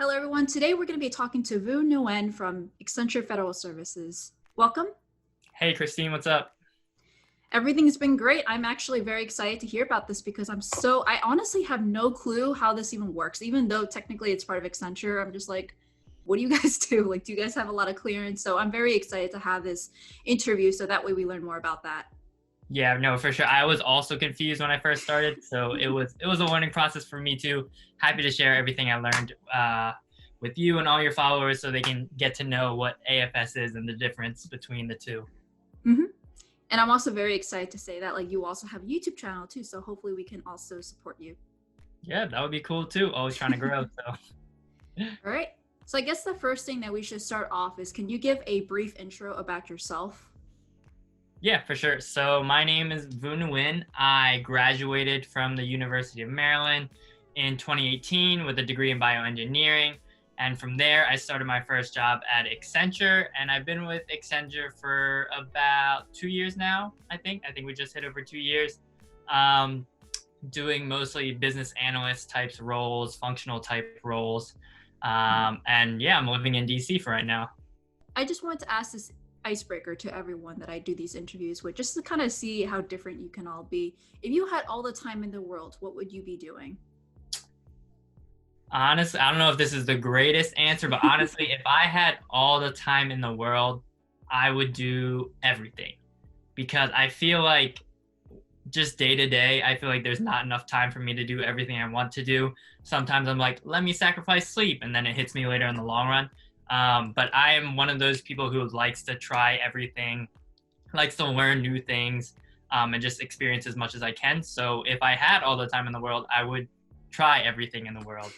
Hello, everyone. Today we're going to be talking to Nguyen from Accenture Federal Services. Welcome. Hey, Christine, what's up? Everything's been great. I'm actually very excited to hear about this because I honestly have no clue how this even works. Even though technically it's part of Accenture, I'm just like, what do you guys do? Like, do you guys have a lot of clearance? So I'm very excited to have this interview so that way we learn more about that. Yeah, no, for sure. I was also confused when I first started, so it was a learning process for me too. Happy to share everything I learned with you and all your followers, so they can get to know what AFS is and the difference between the two. Mm-hmm. And I'm also very excited to say that like you also have a YouTube channel too. So hopefully we can also support you. Yeah, that would be cool too. Always trying to grow. So, All right. So I guess the first thing that we should start off is, can you give a brief intro about yourself? yeah, for sure. So my name is Nguyen. I graduated from the University of Maryland in 2018 with a degree in bioengineering. And from there, I started my first job at Accenture, and I've been with Accenture for about 2 years now. I think we just hit over 2 years, um, doing mostly business analyst types roles, functional type roles. And yeah, I'm living in DC for right now. I just wanted to ask this icebreaker to everyone that I do these interviews with, just to kind of see how different you can all be. If you had all the time in the world, what would you be doing? Honestly, I don't know if this is the greatest answer, but honestly, if I had all the time in the world, I would do everything, because I feel like just day to day, I feel like there's not enough time for me to do everything I want to do. Sometimes I'm like, let me sacrifice sleep, and then it hits me later in the long run. But I am one of those people who likes to try everything, likes to learn new things, and just experience as much as I can. So if I had all the time in the world, I would try everything in the world.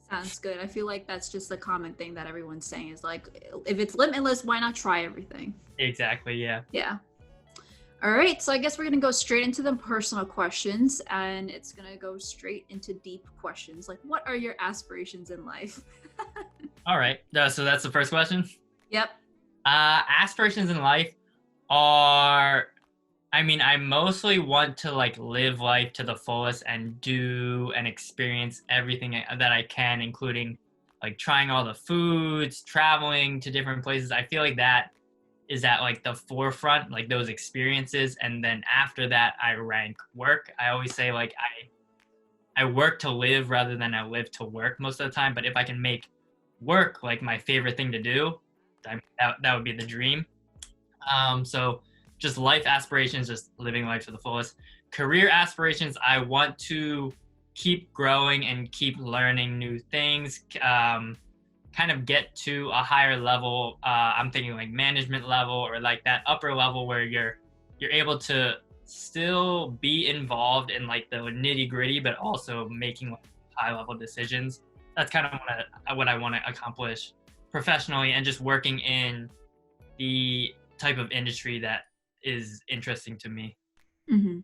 Sounds good. I feel like that's just a common thing that everyone's saying is like, if it's limitless, why not try everything? Exactly, yeah. Yeah. All right. So I guess we're going to go straight into the personal questions, and it's going to go straight into deep questions. Like, what are your aspirations in life? All right. So that's the first question. Yep. Aspirations in life are, I mostly want to like live life to the fullest and do and experience everything that I can, including like trying all the foods, traveling to different places. I feel like that is at like the forefront, like those experiences. And then after that, I rank work. I always say like I work to live rather than I live to work most of the time. But if I can make work like my favorite thing to do, that would be the dream. So just life aspirations, just living life to the fullest. Career aspirations, I want to keep growing and keep learning new things, kind of get to a higher level. I'm thinking like management level, or like that upper level where you're able to still be involved in like the nitty gritty, but also making like high level decisions. That's kind of what I want to accomplish professionally, and just working in the type of industry that is interesting to me. Mm-hmm.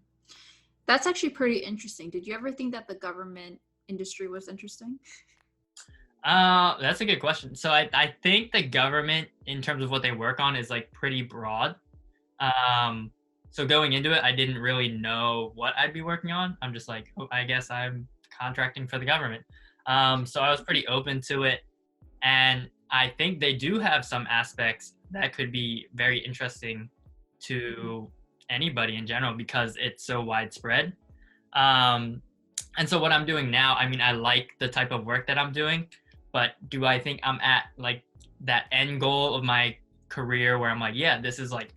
That's actually pretty interesting. Did you ever think that the government industry was interesting? That's a good question. So I think the government, in terms of what they work on, is like pretty broad. So going into it, I didn't really know what I'd be working on. I'm just like, oh, I guess I'm contracting for the government. So I was pretty open to it. And I think they do have some aspects that could be very interesting to anybody in general, because it's so widespread. Um, and so what I'm doing now, I like the type of work that I'm doing, but do I think I'm at like that end goal of my career where I'm like, yeah, this is like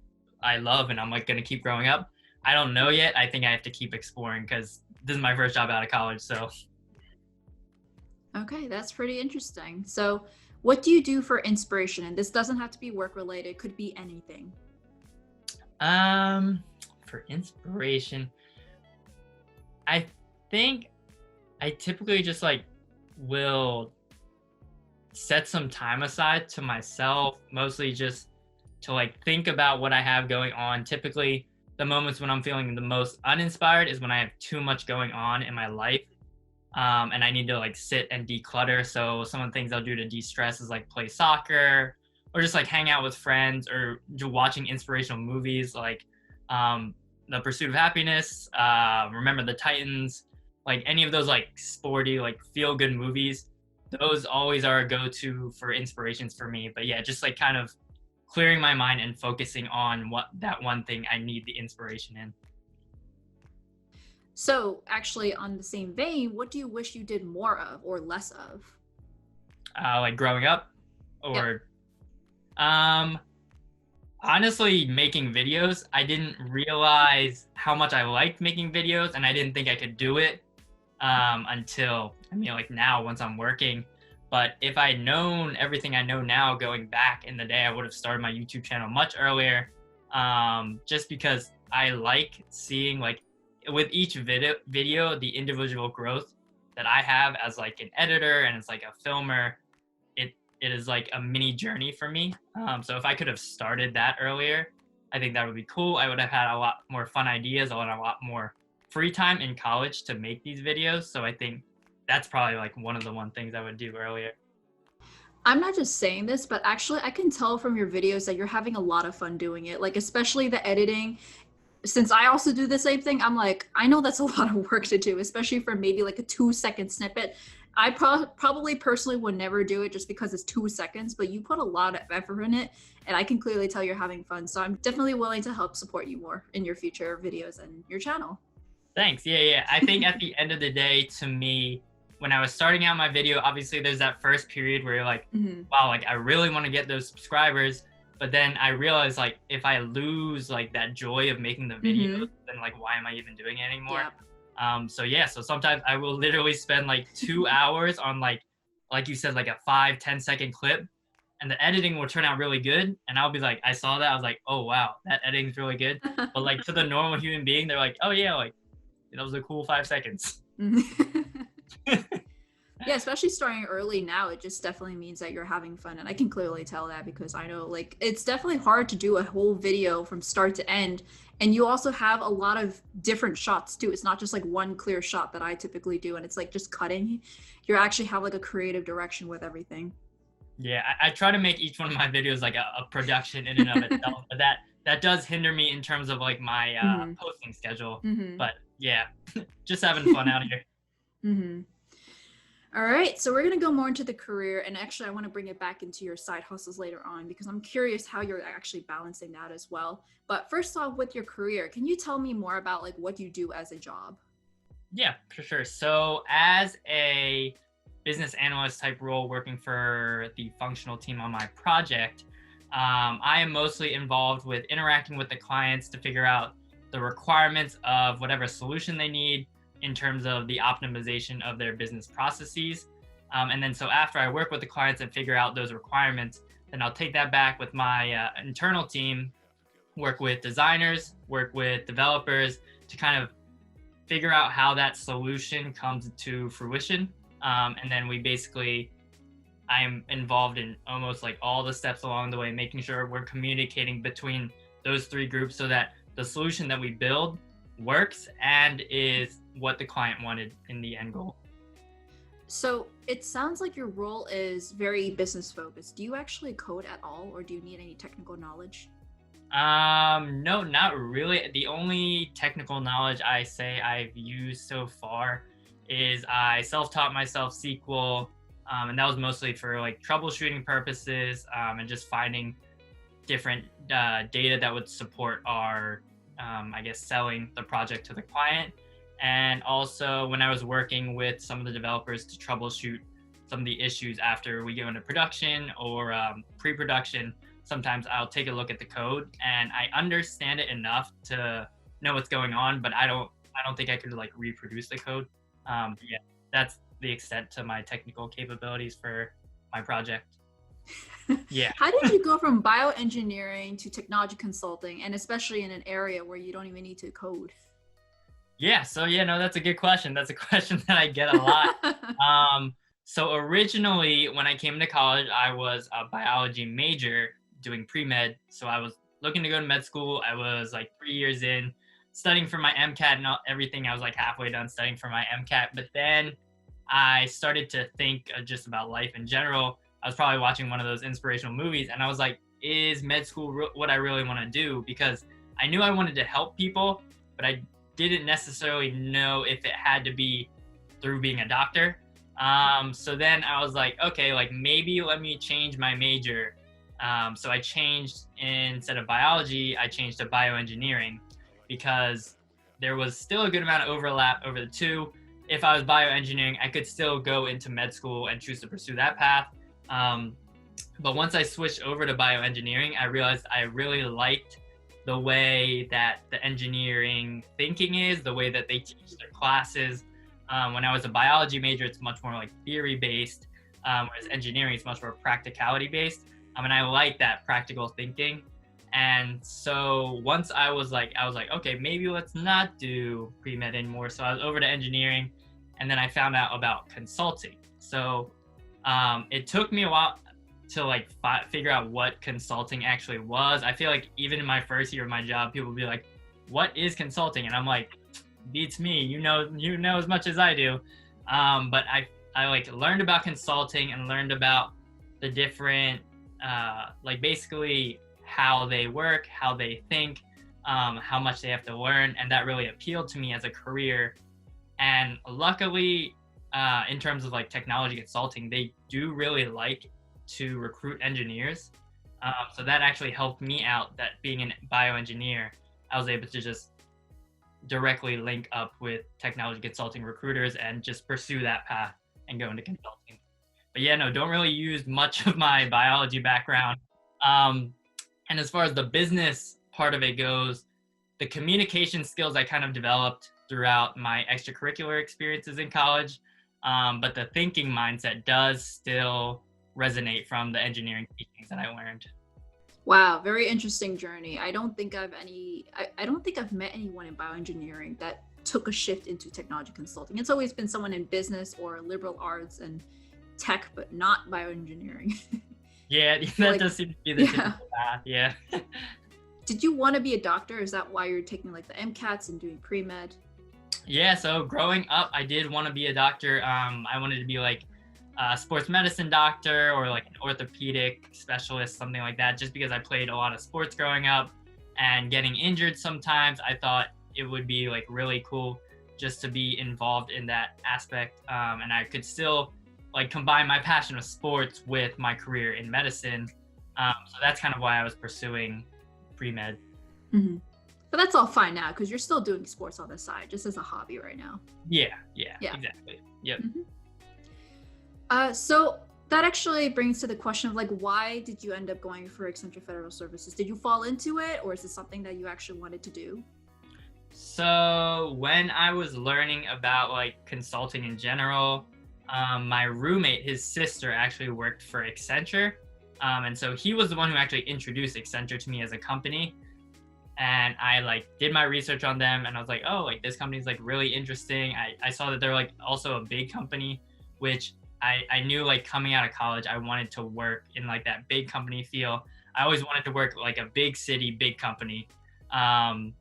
I love and I'm like going to keep growing up? I don't know yet. I think I have to keep exploring, because this is my first job out of college. So Okay, that's pretty interesting. So, what do you do for inspiration? And this doesn't have to be work related, could be anything. um for inspiration, I think I typically just like will set some time aside to myself, mostly just to like think about what I have going on. Typically, the moments when I'm feeling the most uninspired is when I have too much going on in my life, and I need to like sit and declutter. So some of the things I'll do to de-stress is like play soccer, or just like hang out with friends, or watching inspirational movies like The Pursuit of Happiness, Remember the Titans, like any of those like sporty, like feel good movies. those always are a go-to for inspirations for me. But yeah, just like kind of clearing my mind and focusing on what that one thing I need the inspiration in. So, actually, on the same vein, what do you wish you did more of or less of? Like growing up, Yep. or honestly, making videos. I didn't realize how much I liked making videos, and I didn't think I could do it until, I mean, like now once I'm working. But if I'd known everything I know now going back in the day, I would have started my YouTube channel much earlier. Just because I like seeing, like, with each video, the individual growth that I have as like an editor and as like a filmer. It is like a mini journey for me. So if I could have started that earlier, I think that would be cool. I would have had a lot more fun ideas, a lot more free time in college to make these videos. So I think that's probably like one of the things I would do earlier. I'm not just saying this, but actually, I can tell from your videos that you're having a lot of fun doing it. Like, especially the editing. Since I also do the same thing, I'm like, I know that's a lot of work to do, especially for maybe like a 2-second snippet. I probably personally would never do it just because it's 2 seconds, but you put a lot of effort in it, and I can clearly tell you're having fun. So I'm definitely willing to help support you more in your future videos and your channel. Thanks. Yeah. I think at the end of the day, to me, when I was starting out my video, obviously there's that first period where you're like, wow, like I really want to get those subscribers. But then I realized, like, if I lose like that joy of making the videos, then like, why am I even doing it anymore? So sometimes I will literally spend like 2 hours on like you said, like a 5-10 second clip, and the editing will turn out really good. And I'll be like, I saw that, I was like, oh wow, that editing's really good. But like to the normal human being, they're like, oh yeah, like that was a cool 5 seconds. Yeah, especially starting early now, it just definitely means that you're having fun. And I can clearly tell that because I know, like, it's definitely hard to do a whole video from start to end. And you also have a lot of different shots too. It's not just like one clear shot that I typically do, and it's like just cutting. You actually have like a creative direction with everything. Yeah, I try to make each one of my videos like a production in and of itself, but that does hinder me in terms of like my posting schedule. But yeah, just having fun out here. All right, so we're going to go more into the career, and actually I want to bring it back into your side hustles later on because I'm curious how you're actually balancing that as well. But first off, with your career, can you tell me more about like what you do as a job? Yeah, for sure. So as a business analyst type role working for the functional team on my project, I am mostly involved with interacting with the clients to figure out the requirements of whatever solution they need in terms of the optimization of their business processes. And then so after I work with the clients and figure out those requirements, then I'll take that back with my internal team, work with designers, work with developers to kind of figure out how that solution comes to fruition. And then I'm involved in almost like all the steps along the way, making sure we're communicating between those three groups so that the solution that we build works and is what the client wanted in the end goal. So it sounds like your role is very business focused. Do you actually code at all, or do you need any technical knowledge? No, not really. The only technical knowledge I say I've used so far is I self-taught myself SQL, and that was mostly for like troubleshooting purposes, and just finding different data that would support our I guess selling the project to the client. And also when I was working with some of the developers to troubleshoot some of the issues after we go into production or pre-production, sometimes I'll take a look at the code and I understand it enough to know what's going on, but I don't think I could like reproduce the code. Yeah, that's the extent to my technical capabilities for my project. Yeah. How did you go from bioengineering to technology consulting, and especially in an area where you don't even need to code? Yeah, so no, that's a good question. That's a question that I get a lot. So originally when I came to college, I was a biology major doing pre-med. So I was looking to go to med school. I was like 3 years in studying for my MCAT and everything. I was like halfway done studying for my MCAT, but then I started to think just about life in general. I was probably watching one of those inspirational movies and I was like, is med school what I really want to do? Because I knew I wanted to help people, but I didn't necessarily know if it had to be through being a doctor. So then I was like, okay, like maybe let me change my major. So I changed, instead of biology, I changed to bioengineering because there was still a good amount of overlap over the two. If I was bioengineering, I could still go into med school and choose to pursue that path. But once I switched over to bioengineering, I realized I really liked the way that the engineering thinking is, the way that they teach their classes. When I was a biology major, it's much more like theory based, whereas engineering is much more practicality based. And I like that practical thinking. And so once I was like, okay, maybe let's not do pre-med anymore. So I was over to engineering, and then I found out about consulting. So it took me a while to like figure out what consulting actually was. I feel like even in my first year of my job, people would be like, "What is consulting?" And I'm like, "Beats me. You know as much as I do." But I like learned about consulting and learned about the different like basically how they work, how they think, how much they have to learn, and that really appealed to me as a career. And luckily, in terms of like technology consulting, they do really like to recruit engineers. So that actually helped me out, that being a bioengineer, I was able to just directly link up with technology consulting recruiters and just pursue that path and go into consulting. But yeah, no, don't really use much of my biology background. And as far as the business part of it goes, the communication skills I kind of developed throughout my extracurricular experiences in college. But the thinking mindset does still resonate from the engineering teachings that I learned. Wow, very interesting journey. I don't think I've met anyone in bioengineering that took a shift into technology consulting. It's always been someone in business or liberal arts and tech, but not bioengineering. Yeah, that does seem to be the typical path. Yeah. Did you want to be a doctor? Is that why you're taking like the MCATs and doing pre-med? Yeah, so growing up, I did want to be a doctor. I wanted to be like a sports medicine doctor or like an orthopedic specialist, something like that, just because I played a lot of sports growing up and getting injured sometimes. I thought it would be like really cool just to be involved in that aspect. And I could still like combine my passion of sports with my career in medicine. So that's kind of why I was pursuing pre-med. Mm-hmm. But that's all fine now because you're still doing sports on the side, just as a hobby right now. Yeah, exactly. Yep. Mm-hmm. So that actually brings to the question of like, why did you end up going for Accenture Federal Services? Did you fall into it, or is it something that you actually wanted to do? So when I was learning about like consulting in general, my roommate, his sister actually worked for Accenture. And so he was the one who actually introduced Accenture to me as a company. And I like did my research on them, and I was like, oh, like this company's like really interesting. I saw that they're like also a big company, which I knew like coming out of college, I wanted to work in like that big company feel. I always wanted to work like a big city, big company. And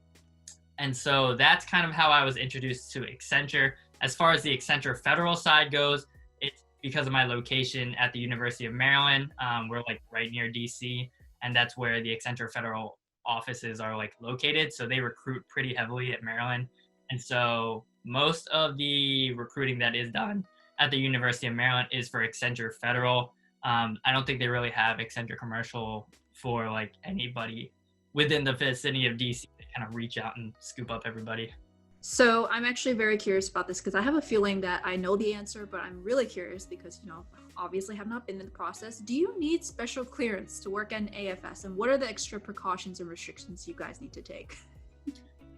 so that's kind of how I was introduced to Accenture. As far as the Accenture Federal side goes, it's because of my location at the University of Maryland. We're like right near DC, and that's where the Accenture Federal offices are like located. So they recruit pretty heavily at Maryland. And so most of the recruiting that is done at the University of Maryland is for Accenture Federal. I don't think they really have Accenture Commercial for like anybody within the vicinity of DC to kind of reach out and scoop up everybody. So I'm actually very curious about this because I have a feeling that I know the answer, but I'm really curious because, you know, obviously have not been in the process. Do you need special clearance to work in AFS, and what are the extra precautions and restrictions you guys need to take?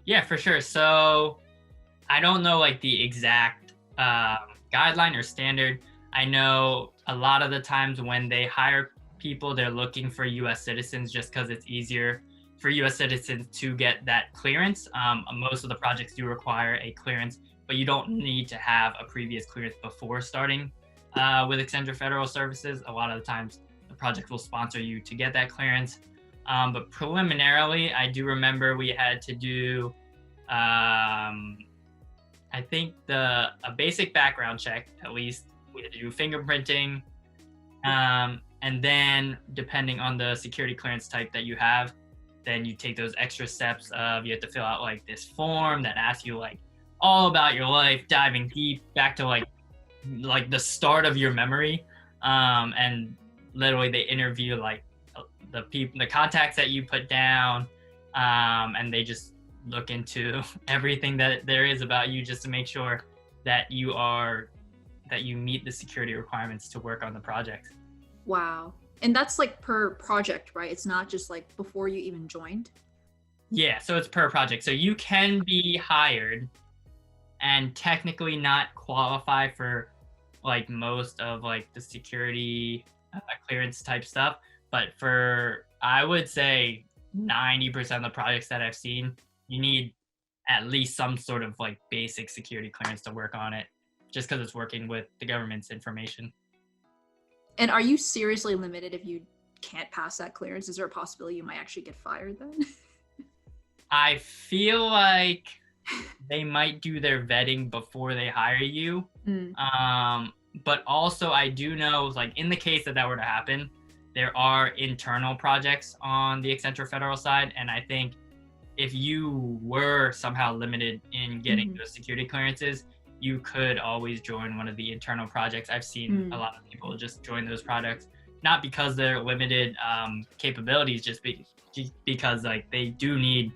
Yeah, for sure. So I don't know like the exact guideline or standard. I know a lot of the times when they hire people, they're looking for US citizens just because it's easier for US citizens to get that clearance. Most of the projects do require a clearance, but you don't need to have a previous clearance before starting with Accenture Federal Services. A lot of the times the project will sponsor you to get that clearance. But preliminarily, I do remember we had to do, I think a basic background check, at least. We had to do fingerprinting. And then depending on the security clearance type that you have, then you take those extra steps of you have to fill out like this form that asks you like all about your life, diving deep back to like like the start of your memory, and literally they interview like the contacts that you put down, and they just look into everything that there is about you just to make sure that you meet the security requirements to work on the project. Wow. And that's like per project, right? It's not just like before you even joined. Yeah, so it's per project. So you can be hired and technically not qualify for like most of like the security clearance type stuff, but for, I would say, 90% of the projects that I've seen, you need at least some sort of like basic security clearance to work on it, just because it's working with the government's information. And are you seriously limited if you can't pass that clearance? Is there a possibility you might actually get fired then? I feel like they might do their vetting before they hire you. But also I do know, like in the case that were to happen, there are internal projects on the Accenture Federal side, and I think if you were somehow limited in getting those security clearances, you could always join one of the internal projects. I've seen a lot of people just join those projects, not because they're limited capabilities, just because like they do need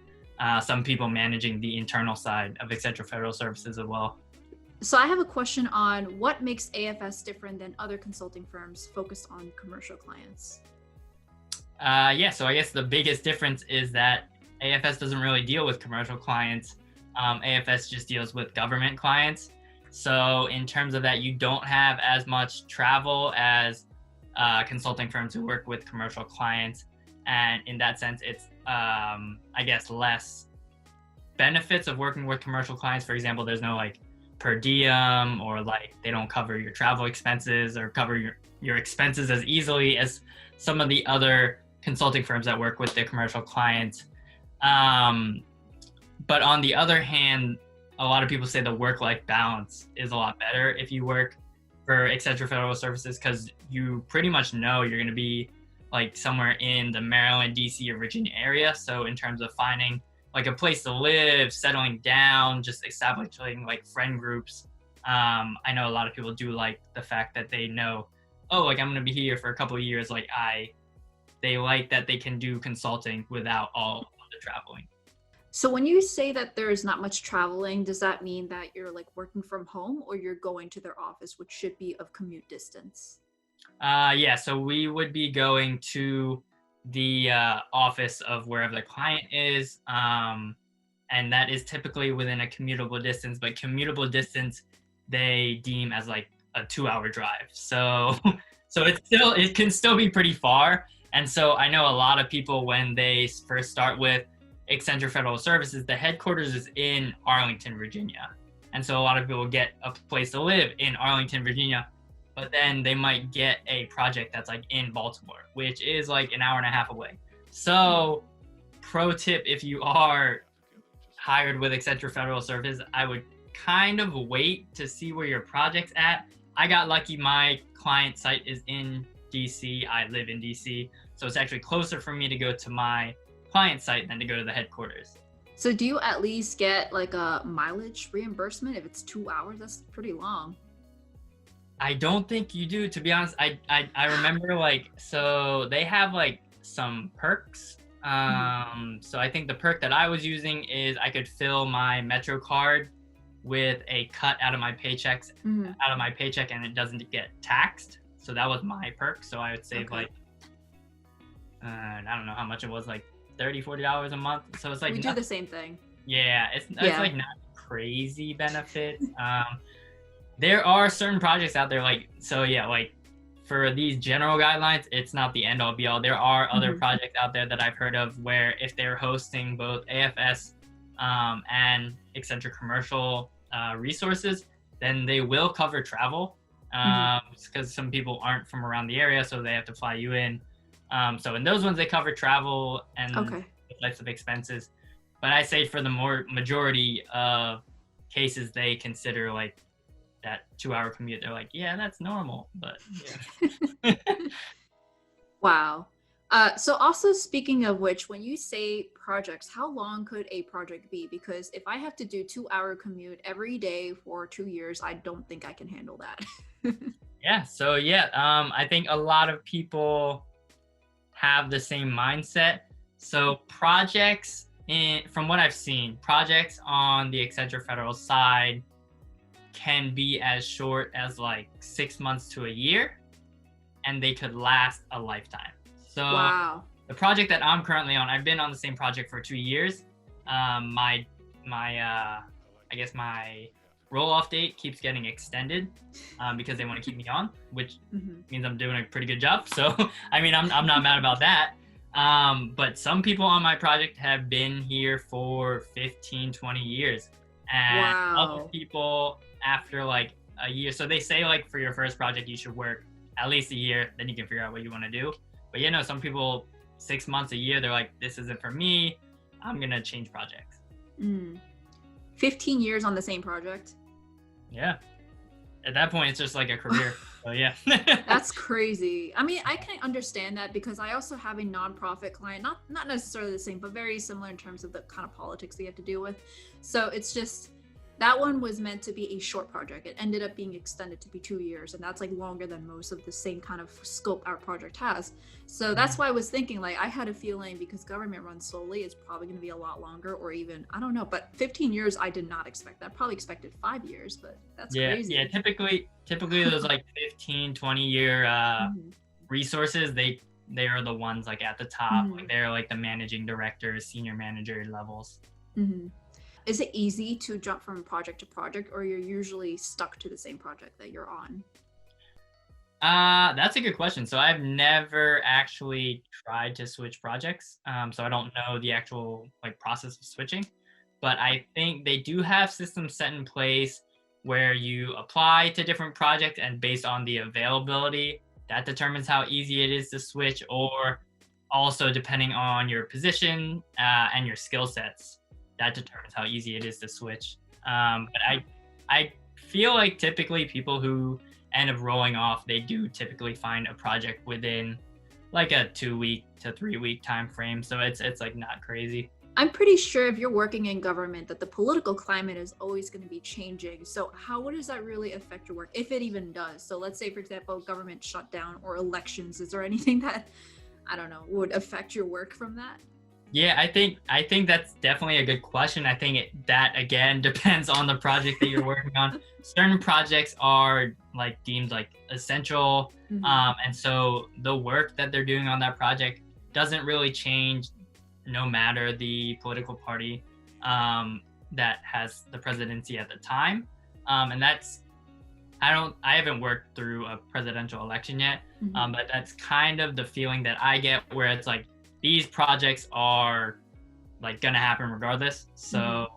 some people managing the internal side of Accenture Federal Services as well. So I have a question on what makes AFS different than other consulting firms focused on commercial clients? Yeah, so I guess the biggest difference is that AFS doesn't really deal with commercial clients. AFS just deals with government clients. So in terms of that, you don't have as much travel as consulting firms who work with commercial clients. And in that sense, it's, I guess, less benefits of working with commercial clients. For example, there's no like per diem, or like they don't cover your travel expenses or cover your expenses as easily as some of the other consulting firms that work with their commercial clients. But on the other hand, a lot of people say the work-life balance is a lot better if you work for Accenture Federal Services, because you pretty much know you're going to be like somewhere in the Maryland, DC, or Virginia area. So in terms of finding like a place to live, settling down, just establishing like friend groups, I know a lot of people do like the fact that they know, oh, like I'm going to be here for a couple of years. Like they like that they can do consulting without all of the traveling. So when you say that there's not much traveling, does that mean that you're like working from home, or you're going to their office, which should be of commute distance? Yeah, so we would be going to the office of wherever the client is, and that is typically within a commutable distance, but commutable distance they deem as like a 2-hour drive. So it can still be pretty far. And so I know a lot of people, when they first start with Accenture Federal Services, the headquarters is in Arlington, Virginia. And so a lot of people get a place to live in Arlington, Virginia, but then they might get a project that's like in Baltimore, which is like an hour and a half away. So pro tip, if you are hired with Accenture Federal Services, I would kind of wait to see where your project's at. I got lucky, my client site is in DC, I live in DC, so it's actually closer for me to go to my client site than to go to the headquarters. So do you at least get like a mileage reimbursement if it's 2 hours? That's pretty long. I don't think you do, to be honest. I remember like, so they have like some perks. So I think the perk that I was using is I could fill my Metro card with a cut out of my paycheck, and it doesn't get taxed. So that was my perk. So I would save like, I don't know how much it was, like $30-$40 a month. So it's like we do the same thing. Yeah, it's like not crazy benefits. There are certain projects out there, like, so yeah, like for these general guidelines, it's not the end all be all. There are other projects out there that I've heard of where if they're hosting both AFS and Accenture commercial resources, then they will cover travel, because some people aren't from around the area, so they have to fly you in. So in those ones, they cover travel and the types of expenses. But I say for the majority of cases, they consider like that 2-hour commute. They're like, yeah, that's normal. But yeah. Wow. So also speaking of which, when you say projects, how long could a project be? Because if I have to do 2-hour commute every day for 2 years, I don't think I can handle that. Yeah. So yeah, I think a lot of people have the same mindset. So projects from what I've seen, projects on the Accenture Federal side can be as short as like 6 months to a year, and they could last a lifetime. So Wow. the project that I'm currently on, I've been on the same project for 2 years. I guess my roll off date keeps getting extended because they want to keep me on, which means I'm doing a pretty good job. So, I mean, I'm not mad about that. But some people on my project have been here for 15, 20 years. And other Wow. people after like a year. So they say like for your first project, you should work at least a year, then you can figure out what you want to do. But you know, some people 6 months, a year, they're like, this isn't for me. I'm going to change projects. 15 years on the same project. Yeah. At that point, it's just like a career. So yeah. That's crazy. I mean, I can understand that because I also have a nonprofit client, not necessarily the same, but very similar in terms of the kind of politics they have to deal with. So it's just that one was meant to be a short project. It ended up being extended to be 2 years, and that's like longer than most of the same kind of scope our project has. So that's why I was thinking, like, I had a feeling because government runs solely, it's probably going to be a lot longer, or even, I don't know, but 15 years, I did not expect that. Probably expected 5 years, but that's crazy. Yeah. Typically those like 15, 20-year resources, they are the ones like at the top. Like they're like the managing directors, senior manager levels. Is it easy to jump from project to project, or you're usually stuck to the same project that you're on? That's a good question. So I've never actually tried to switch projects. So I don't know the actual like process of switching, but I think they do have systems set in place where you apply to different projects, and based on the availability, that determines how easy it is to switch, or also depending on your position and your skill sets, that determines how easy it is to switch. But I feel like typically people who end up rolling off, they do typically find a project within like a 2-week to 3-week time frame. So it's like not crazy. I'm pretty sure if you're working in government that the political climate is always going to be changing. So what does that really affect your work, if it even does? So let's say, for example, government shutdown or elections. Is there anything that, I don't know, would affect your work from that? Yeah, I think that's definitely a good question. I think that again depends on the project that you're working on. Certain projects are like deemed like essential, and so the work that they're doing on that project doesn't really change no matter the political party that has the presidency at the time. And that's I haven't worked through a presidential election yet, but that's kind of the feeling that I get, where it's like these projects are like gonna happen regardless. So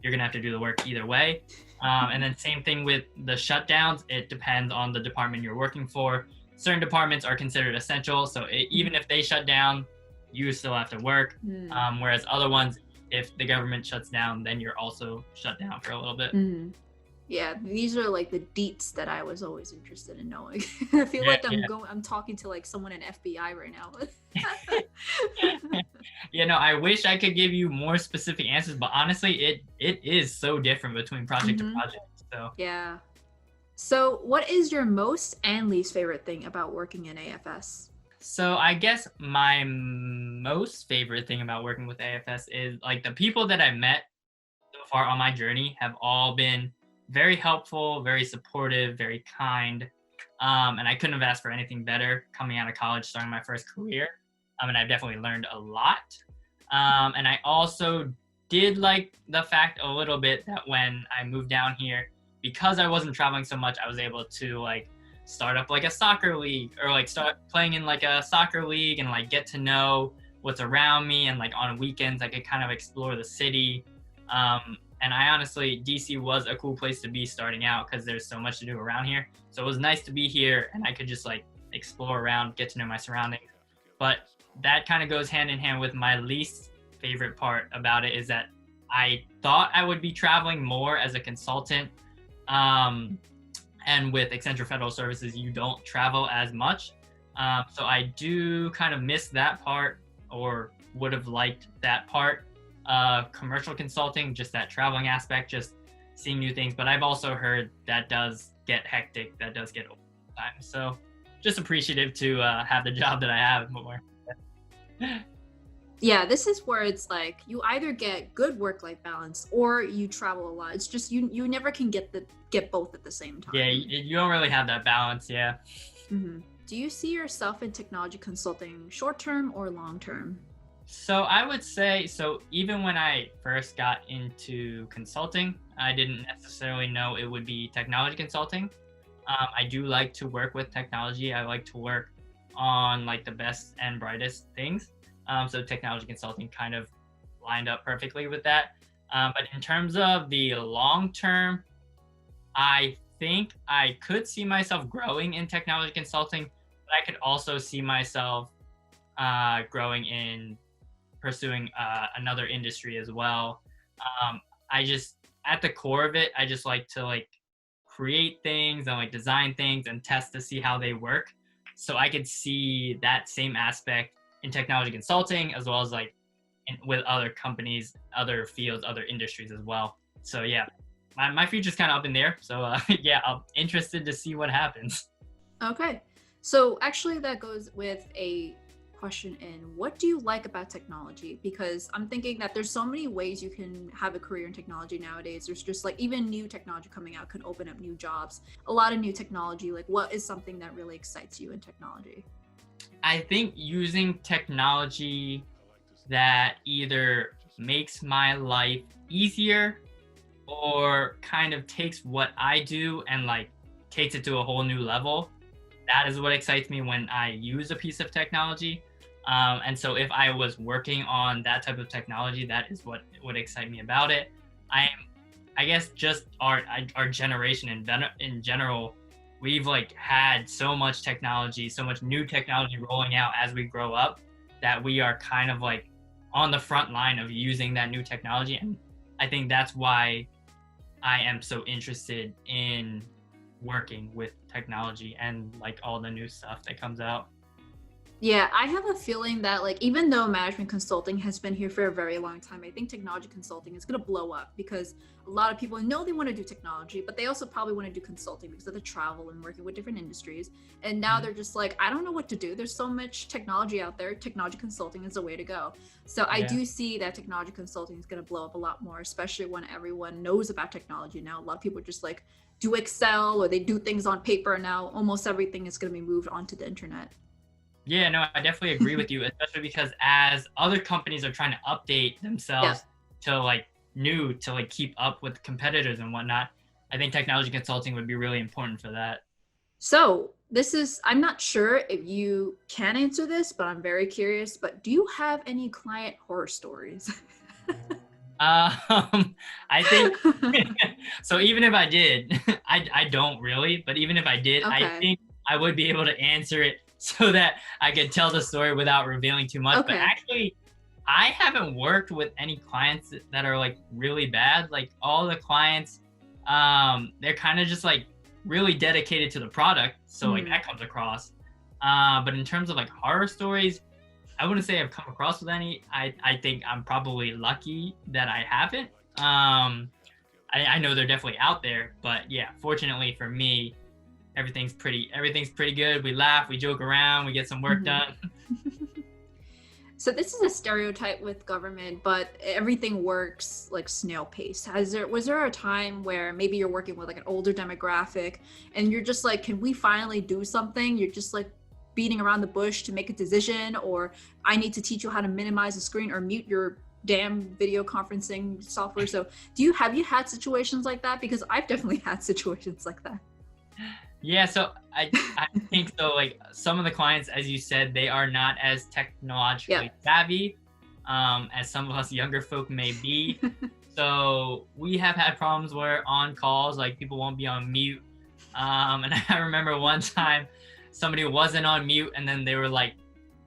you're gonna have to do the work either way. And then same thing with the shutdowns. It depends on the department you're working for. Certain departments are considered essential, so even if they shut down, you still have to work. Whereas other ones, if the government shuts down, then you're also shut down for a little bit. Yeah, these are like the deets that I was always interested in knowing. I feel like I'm talking to like someone in FBI right now. You know, I wish I could give you more specific answers, but honestly, it is so different between project to project. So yeah. So what is your most and least favorite thing about working in AFS? So I guess my most favorite thing about working with AFS is like the people that I've met so far on my journey have all been very helpful, very supportive, very kind. And I couldn't have asked for anything better coming out of college, starting my first career. And I've definitely learned a lot. And I also did like the fact a little bit that when I moved down here, because I wasn't traveling so much, I was able to like start up like a soccer league, or like start playing in like a soccer league, and like get to know what's around me. And like on weekends, I could kind of explore the city. And I honestly, DC was a cool place to be starting out because there's so much to do around here. So it was nice to be here, and I could just like explore around, get to know my surroundings. But that kind of goes hand in hand with my least favorite part about it, is that I thought I would be traveling more as a consultant. And with Accenture Federal Services, you don't travel as much. So I do kind of miss that part, or would have liked that part. Commercial consulting, just that traveling aspect, just seeing new things. But I've also heard that does get hectic, that does get overtime. So just appreciative to have the job that I have more. Yeah, this is where it's like you either get good work-life balance or you travel a lot. It's just you never can get both at the same time. Yeah, you don't really have that balance. Yeah. Mm-hmm. Do you see yourself in technology consulting short-term or long-term? So I would say, so even when I first got into consulting, I didn't necessarily know it would be technology consulting. I do like to work with technology. I like to work on like the best and brightest things. So technology consulting kind of lined up perfectly with that. But in terms of the long term, I think I could see myself growing in technology consulting, but I could also see myself growing in pursuing another industry as well. I just, at the core of it, I just like to like create things and like design things and test to see how they work. So I could see that same aspect in technology consulting as well as like with other companies, other fields, other industries as well. So yeah, my future's kind of up in there. So yeah, I'm interested to see what happens. Okay. So actually that goes with a question in what do you like about technology? Because I'm thinking that there's so many ways you can have a career in technology nowadays. There's just like even new technology coming out could open up new jobs. A lot of new technology. Like what is something that really excites you in technology? I think using technology that either makes my life easier or kind of takes what I do and like takes it to a whole new level. That is what excites me when I use a piece of technology. And so if I was working on that type of technology, that is what would excite me about it. I guess just our generation in general, we've like had so much technology, so much new technology rolling out as we grow up that we are kind of like on the front line of using that new technology. And I think that's why I am so interested in working with technology and like all the new stuff that comes out. Yeah, I have a feeling that like even though management consulting has been here for a very long time, I think technology consulting is going to blow up because a lot of people know they want to do technology, but they also probably want to do consulting because of the travel and working with different industries. And now they're just like, I don't know what to do. There's so much technology out there. Technology consulting is the way to go. So I Yeah. do see that technology consulting is going to blow up a lot more, especially when everyone knows about technology now. A lot of people just like do Excel or they do things on paper now. Almost everything is going to be moved onto the internet. Yeah, no, I definitely agree with you, especially because as other companies are trying to update Yeah. themselves to like new to like keep up with competitors and whatnot, I think technology consulting would be really important for that. So this is, I'm not sure if you can answer this, but I'm very curious. But do you have any client horror stories? I think so. Even if I did, I don't really, but even if I did, I Okay. think I would be able to answer it so that I could tell the story without revealing too much. But Okay. actually, I haven't worked with any clients that are like really bad. Like all the clients, they're kind of just like really dedicated to the product. So like Mhm. that comes across. But in terms of like horror stories, I wouldn't say I've come across with any. I think I'm probably lucky that I haven't. I know they're definitely out there, but yeah, fortunately for me, everything's pretty good. We laugh, we joke around, we get some work Mhm. done. So this is a stereotype with government, but everything works like snail pace. Was there a time where maybe you're working with like an older demographic and you're just like, can we finally do something? You're just like beating around the bush to make a decision, or I need to teach you how to minimize the screen or mute your damn video conferencing software. So have you had situations like that? Because I've definitely had situations like that. Yeah, so I think so. Like some of the clients, as you said, they are not as technologically Yeah. savvy as some of us younger folk may be. So we have had problems where on calls, like people won't be on mute. And I remember one time somebody wasn't on mute and then they were like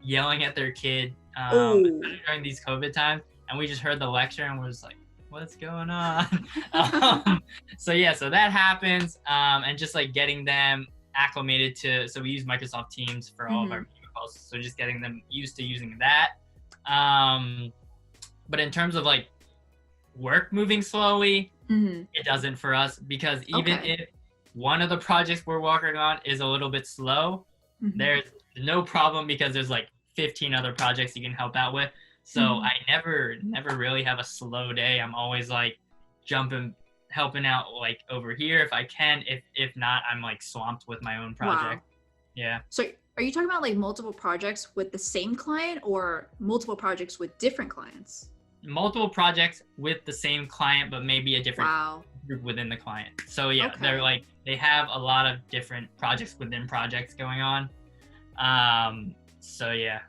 yelling at their kid, Oh. especially during these COVID times. And we just heard the lecture and we're just like, what's going on? um, so yeah, so that happens. And just like getting them acclimated to, so we use Microsoft Teams for all of our video calls, so just getting them used to using that. But in terms of like work moving slowly, it doesn't for us, because even if one of the projects we're working on is a little bit slow, there's no problem, because there's like 15 other projects you can help out with. So I never really have a slow day. I'm always like jumping, helping out like over here if I can. If not, I'm like swamped with my own project. Wow. Yeah. So are you talking about like multiple projects with the same client, or multiple projects with different clients? Multiple projects with the same client, but maybe a different group within the client. So yeah, they're like, they have a lot of different projects within projects going on. So yeah.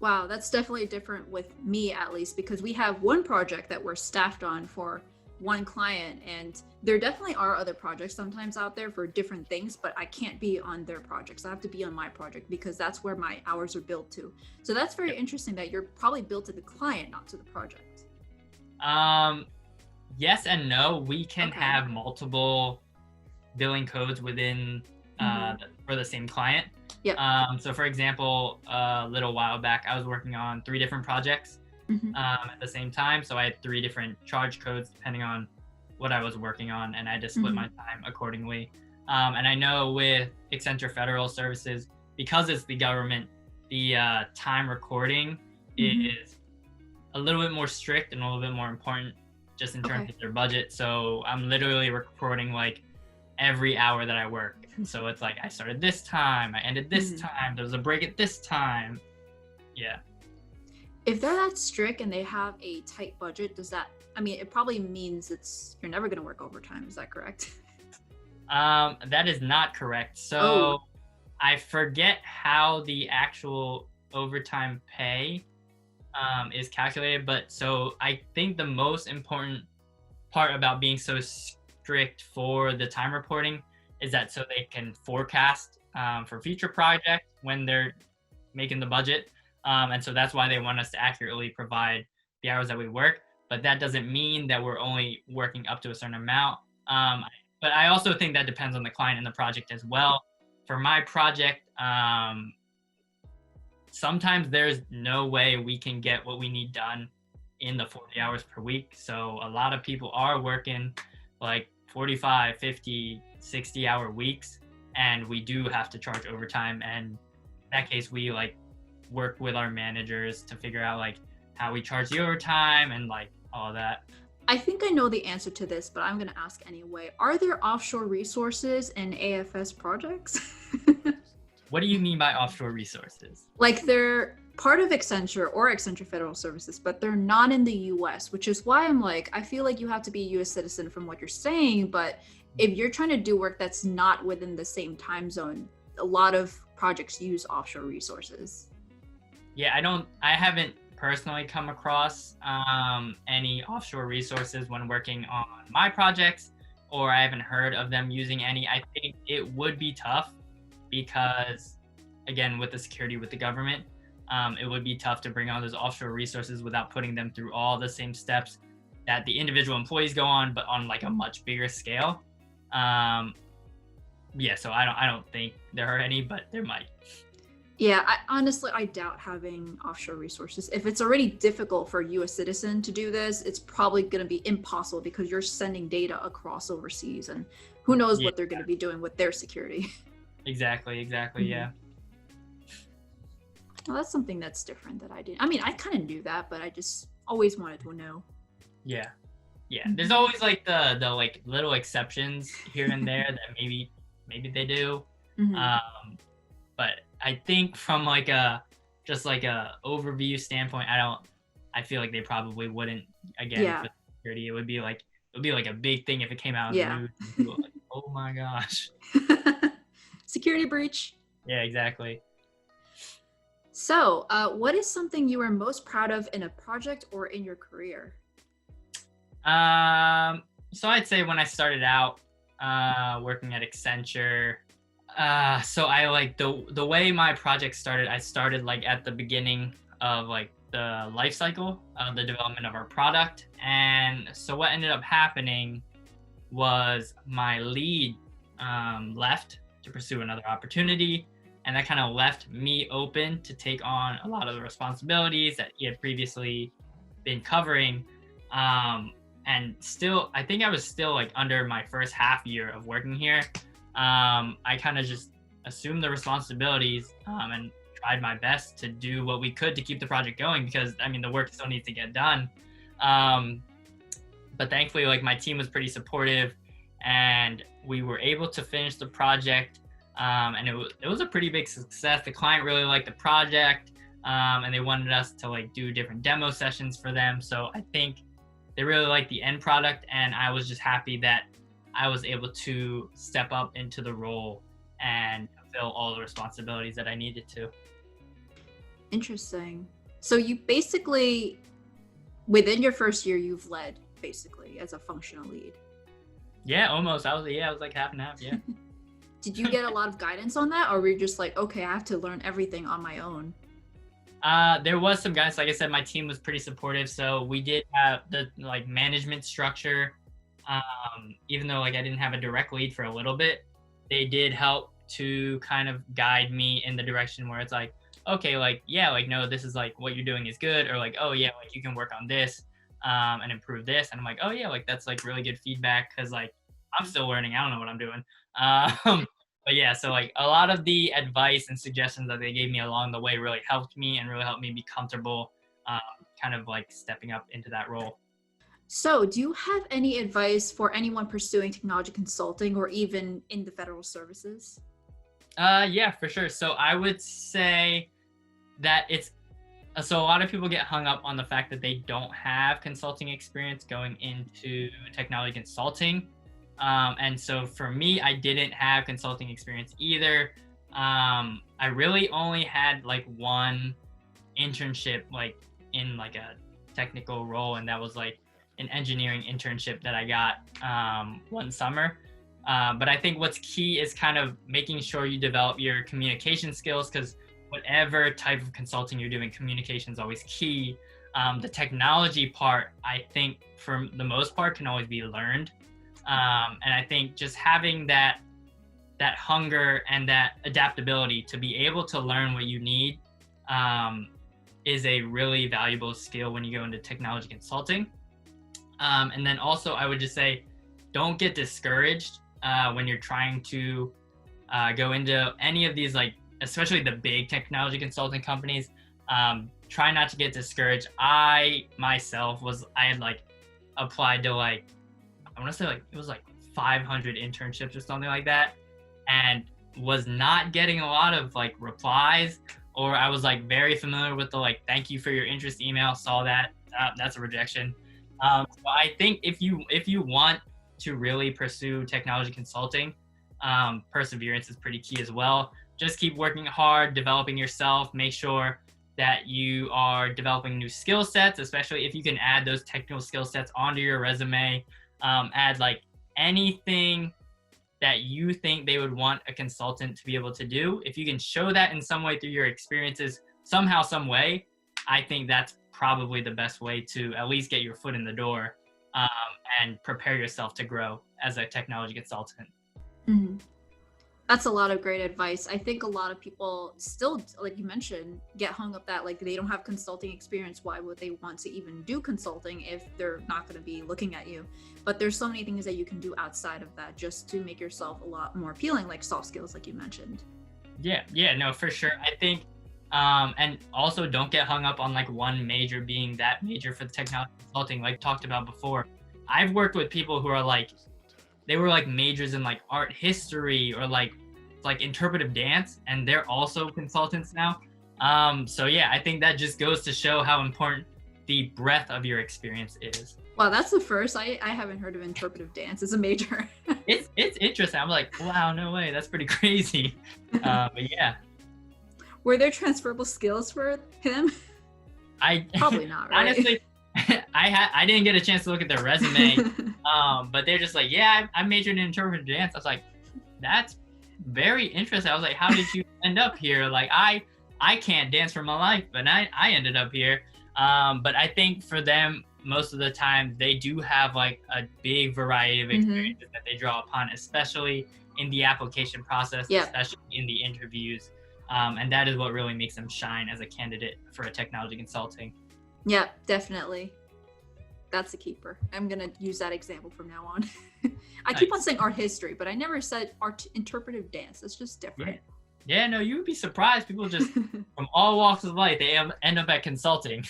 Wow, that's definitely different with me, at least, because we have one project that we're staffed on for one client, and there definitely are other projects sometimes out there for different things, but I can't be on their projects. I have to be on my project because that's where my hours are billed to. So that's very interesting that you're probably billed to the client, not to the project. Yes and no. We can have multiple billing codes within for the same client. So for example, a little while back, I was working on 3 different projects at the same time. So I had 3 different charge codes depending on what I was working on, and I just split my time accordingly. And I know with Accenture Federal Services, because it's the government, the time recording is a little bit more strict and a little bit more important just in terms of their budget. So I'm literally recording like every hour that I work. So it's like, I started this time, I ended this time, there was a break at this time. Yeah. If they're that strict and they have a tight budget, does that, I mean, it probably means you're never going to work overtime. Is that correct? That is not correct. So I forget how the actual overtime pay is calculated, but so I think the most important part about being so strict for the time reporting is that so they can forecast for future projects when they're making the budget. And so that's why they want us to accurately provide the hours that we work. But that doesn't mean that we're only working up to a certain amount. But I also think that depends on the client and the project as well. For my project, sometimes there's no way we can get what we need done in the 40 hours per week. So a lot of people are working like 45, 50, 60-hour weeks, and we do have to charge overtime. And in that case, we like work with our managers to figure out like how we charge the overtime and like all of that. I think I know the answer to this, but I'm going to ask anyway. Are there offshore resources in AFS projects? What do you mean by offshore resources? Like they're part of Accenture or Accenture Federal Services, but they're not in the US, which is why I'm like, I feel like you have to be a US citizen from what you're saying. But if you're trying to do work that's not within the same time zone, a lot of projects use offshore resources. Yeah, I haven't personally come across any offshore resources when working on my projects, or I haven't heard of them using any. I think it would be tough because, again, with the security with the government, it would be tough to bring on those offshore resources without putting them through all the same steps that the individual employees go on, but on like a much bigger scale. Yeah, so I don't think there are any, but there might. Yeah, I doubt having offshore resources. If it's already difficult for a US citizen to do this, it's probably going to be impossible because you're sending data across overseas, and who knows what they're going to be doing with their security. Exactly, yeah. Well, that's something that's different that I didn't. I mean, I kind of knew that, but I just always wanted to know. Yeah. There's always like the like little exceptions here and there that maybe they do. But I think from like just like a overview standpoint, I feel like they probably wouldn't. Again, for security, it would be like a big thing if it came out in the news. And people were like, oh my gosh. Security breach. Yeah, exactly. So, what is something you are most proud of in a project or in your career? So I'd say when I started out working at Accenture, so I like the way my project started, I started like at the beginning of like the life cycle of the development of our product. And so what ended up happening was my lead left to pursue another opportunity. And that kind of left me open to take on a lot of the responsibilities that he had previously been covering. And still, I think I was still like under my first half year of working here. I kind of just assumed the responsibilities and tried my best to do what we could to keep the project going, because I mean, the work still needs to get done. But thankfully, like, my team was pretty supportive, and we were able to finish the project. And it was a pretty big success. The client really liked the project, and they wanted us to like do different demo sessions for them. So I think they really liked the end product, and I was just happy that I was able to step up into the role and fulfill all the responsibilities that I needed to. Interesting. So you basically, within your first year, you've led basically as a functional lead. Yeah, almost. I was like half and half. Yeah. Did you get a lot of guidance on that, or were you just like, okay, I have to learn everything on my own? There was some guys, like I said, my team was pretty supportive. So we did have the like management structure. Even though like I didn't have a direct lead for a little bit, they did help to kind of guide me in the direction where it's like, okay, like, yeah, like, no, this is like what you're doing is good, or like, oh yeah, like you can work on this and improve this. And I'm like, oh yeah, like that's like really good feedback, because like I'm still learning. I don't know what I'm doing. But yeah, so like a lot of the advice and suggestions that they gave me along the way really helped me and really helped me be comfortable kind of like stepping up into that role. So do you have any advice for anyone pursuing technology consulting or even in the federal services? Yeah, for sure. So I would say that so a lot of people get hung up on the fact that they don't have consulting experience going into technology consulting. And so for me, I didn't have consulting experience either. I really only had like one internship, like in like a technical role, and that was like an engineering internship that I got one summer. But I think what's key is kind of making sure you develop your communication skills, because whatever type of consulting you're doing, communication is always key. The technology part, I think for the most part, can always be learned. And I think just having that hunger and that adaptability to be able to learn what you need is a really valuable skill when you go into technology consulting. And then also I would just say, don't get discouraged when you're trying to go into any of these, like, especially the big technology consulting companies. Try not to get discouraged. I myself I had like applied to like, I want to say like, it was like 500 internships or something like that, and was not getting a lot of like replies, or I was like very familiar with the like, thank you for your interest email, saw that, that's a rejection. So I think if you want to really pursue technology consulting, perseverance is pretty key as well. Just keep working hard, developing yourself, make sure that you are developing new skill sets, especially if you can add those technical skill sets onto your resume. Add like anything that you think they would want a consultant to be able to do. If you can show that in some way through your experiences, somehow, some way, I think that's probably the best way to at least get your foot in the door and prepare yourself to grow as a technology consultant. Mm-hmm. That's a lot of great advice. I think a lot of people still, like you mentioned, get hung up that like they don't have consulting experience. Why would they want to even do consulting if they're not going to be looking at you? But there's so many things that you can do outside of that just to make yourself a lot more appealing, like soft skills, like you mentioned. Yeah, no, for sure. I think, and also don't get hung up on like one major being that major for the technology consulting, like talked about before. I've worked with people who are like, they were like majors in like art history or like interpretive dance, and they're also consultants now. So yeah, I think that just goes to show how important the breadth of your experience is. Wow, that's the first. I haven't heard of interpretive dance as a major. It's interesting. I'm like, wow, no way, that's pretty crazy. But yeah. Were there transferable skills for him? Probably not, right? Honestly, I didn't get a chance to look at their resume, but they're just like, yeah, I majored in interpretive dance. I was like, that's very interesting. I was like, how did you end up here? Like, I can't dance for my life, but I ended up here. But I think for them, most of the time, they do have like a big variety of experiences that they draw upon, especially in the application process, Yep. especially in the interviews. And that is what really makes them shine as a candidate for a technology consulting. Yep, definitely. That's a keeper. I'm gonna use that example from now on. I keep on Nice. saying art history, but I never said art interpretive dance. It's just different. Yeah, no, you would be surprised. People just from all walks of life, they end up at consulting.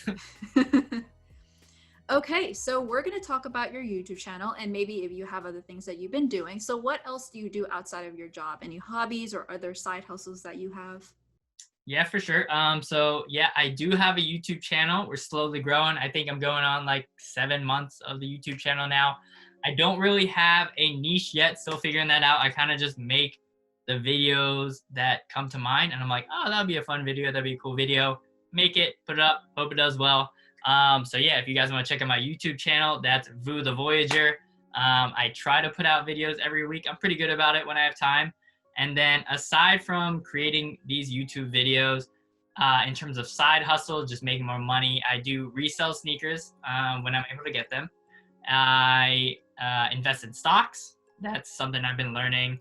Okay, so we're going to talk about your YouTube channel and maybe if you have other things that you've been doing. So what else do you do outside of your job? Any hobbies or other side hustles that you have? Yeah, for sure. So yeah, I do have a YouTube channel. We're slowly growing. I think I'm going on like 7 months of the YouTube channel now. I don't really have a niche yet, still figuring that out. I kind of just make the videos that come to mind and I'm like, oh, that'll be a fun video, that'd be a cool video. Make it, put it up, hope it does well. So yeah, if you guys want to check out my YouTube channel, that's Vu the Voyager. I try to put out videos every week. I'm pretty good about it when I have time. And then aside from creating these YouTube videos, in terms of side hustle, just making more money, I do resell sneakers when I'm able to get them. I invest in stocks. That's something I've been learning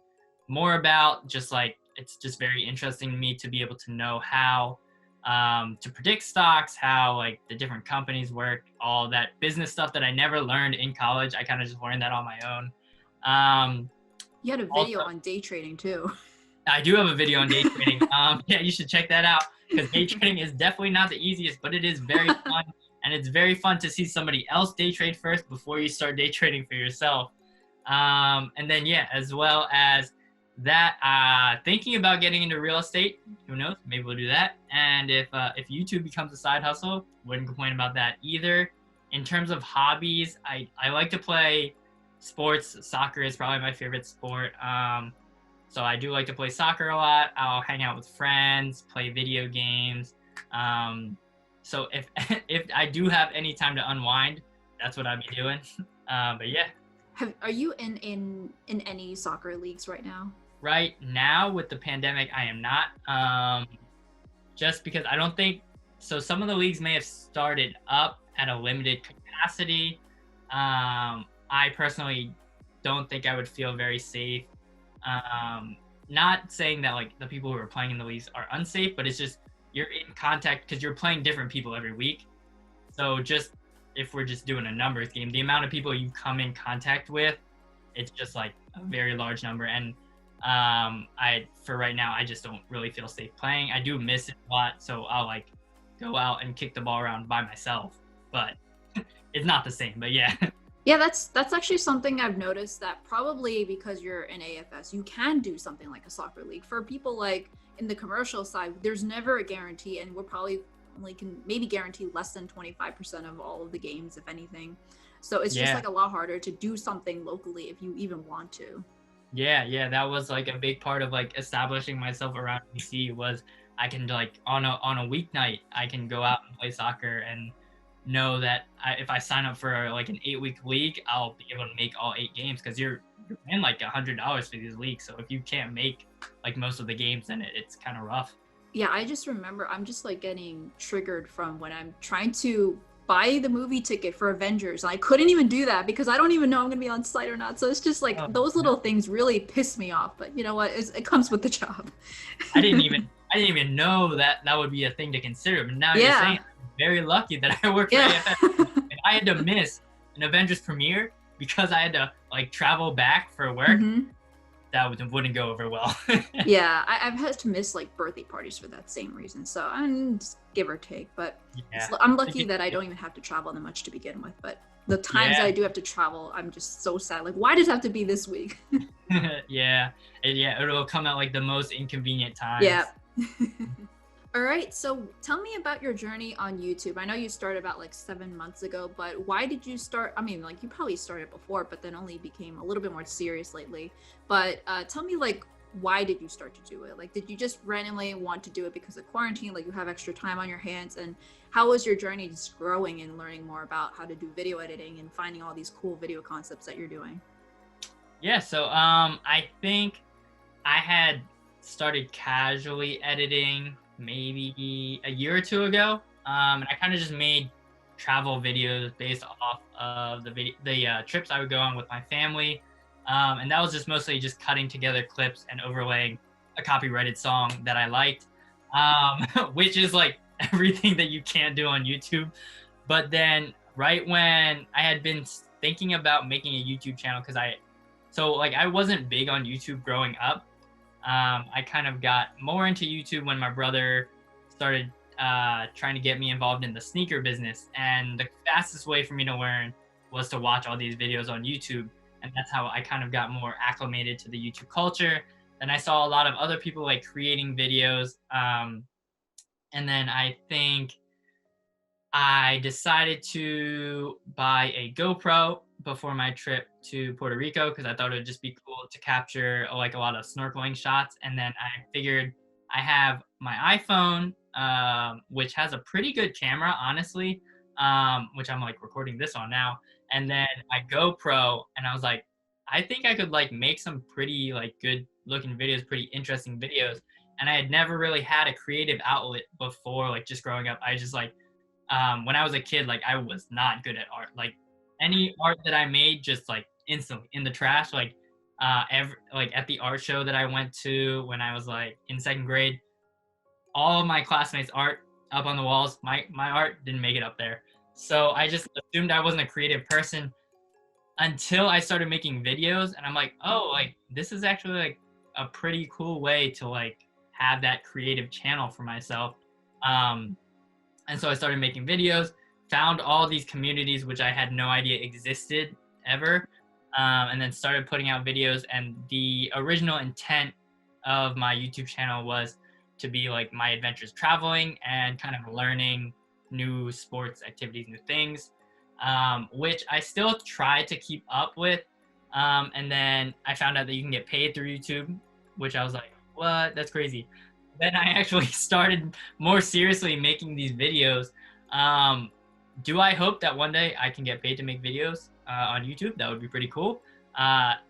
more about. Just like it's just very interesting to me to be able to know how to predict stocks, how like the different companies work, all that business stuff that I never learned in college. I kind of just learned that on my own. You had a video Also, on day trading too. I do have a video on day trading. Yeah, you should check that out because day trading is definitely not the easiest, but it is very fun. And it's very fun to see somebody else day trade first before you start day trading for yourself. And then, yeah, as well as that, thinking about getting into real estate, who knows, maybe we'll do that. And if YouTube becomes a side hustle, wouldn't complain about that either. In terms of hobbies, I like to play sports. Soccer is probably my favorite sport. So I do like to play soccer a lot. I'll hang out with friends, play video games. So if if I do have any time to unwind, that's what I'd be doing. But yeah, Are you in any soccer leagues right now? right now with the pandemic, I am not. Just because I don't think so. Some of the leagues may have started up at a limited capacity. I personally don't think I would feel very safe. Not saying that like the people who are playing in the leagues are unsafe, but it's just you're in contact because you're playing different people every week. So just if we're just doing a numbers game, the amount of people you come in contact with, it's just like a very large number. And for right now, I just don't really feel safe playing. I do miss it a lot, so I'll like go out and kick the ball around by myself, but it's not the same. But yeah. Yeah, that's actually something I've noticed that probably because you're in AFS, you can do something like a soccer league. For people like in the commercial side, there's never a guarantee, and we're probably only can maybe guarantee less than 25% of all of the games, if anything. So it's just like a lot harder to do something locally if you even want to. Yeah, that was like a big part of like establishing myself around DC was I can like on a weeknight I can go out and play soccer and know that if I sign up for like an 8-week league, I'll be able to make all 8 games because you're paying like $100 for these leagues. So if you can't make like most of the games, then it's kind of rough. Yeah, I just remember I'm just like getting triggered from when I'm trying to buy the movie ticket for Avengers. I couldn't even do that because I don't even know I'm gonna be on site or not. So it's just like those little things really piss me off. But you know what? It comes with the job. I didn't even know that would be a thing to consider. But now you're saying I'm very lucky that I work for AFS. If I had to miss an Avengers premiere because I had to like travel back for work, that wouldn't go over well. Yeah, I've had to miss like birthday parties for that same reason. So I'm just give or take, but I'm lucky that I don't even have to travel that much to begin with. But the times I do have to travel, I'm just so sad. Like, why does it have to be this week? Yeah, it'll come at like the most inconvenient times. Yeah. All right, so tell me about your journey on YouTube. I know you started about like 7 months ago, but why did you start? I mean, like you probably started before, but then only became a little bit more serious lately. But tell me, like, why did you start to do it? Like, did you just randomly want to do it because of quarantine? Like, you have extra time on your hands? And how was your journey just growing and learning more about how to do video editing and finding all these cool video concepts that you're doing? Yeah, so I think I had started casually editing maybe a year or two ago, and I kind of just made travel videos based off of the trips I would go on with my family. And that was just mostly just cutting together clips and overlaying a copyrighted song that I liked, which is like everything that you can't do on YouTube. But then right when I had been thinking about making a YouTube channel, because I wasn't big on YouTube growing up. I kind of got more into YouTube when my brother started trying to get me involved in the sneaker business. And the fastest way for me to learn was to watch all these videos on YouTube. And that's how I kind of got more acclimated to the YouTube culture. And I saw a lot of other people like creating videos. And then I think I decided to buy a GoPro before my trip to Puerto Rico because I thought it would just be cool to capture like a lot of snorkeling shots. And then I figured I have my iPhone, which has a pretty good camera, honestly, which I'm like recording this on now. And then my GoPro, and I was like, I think I could like make some pretty like good looking videos, pretty interesting videos. And I had never really had a creative outlet before, like just growing up. I just like when I was a kid, like I was not good at art. Like any art that I made, just like instantly in the trash. Like like at the art show that I went to when I was like in second grade, all of my classmates' art up on the walls. My art didn't make it up there. So I just assumed I wasn't a creative person until I started making videos, and I'm like, oh, like this is actually like a pretty cool way to like have that creative channel for myself. And so I started making videos, found all these communities which I had no idea existed ever, and then started putting out videos. And the original intent of my YouTube channel was to be like my adventures traveling and kind of learning new sports activities, new things, which I still try to keep up with. And then I found out that you can get paid through YouTube, which I was like, what? That's crazy. Then I actually started more seriously making these videos. Do I hope that one day I can get paid to make videos on YouTube? That would be pretty cool.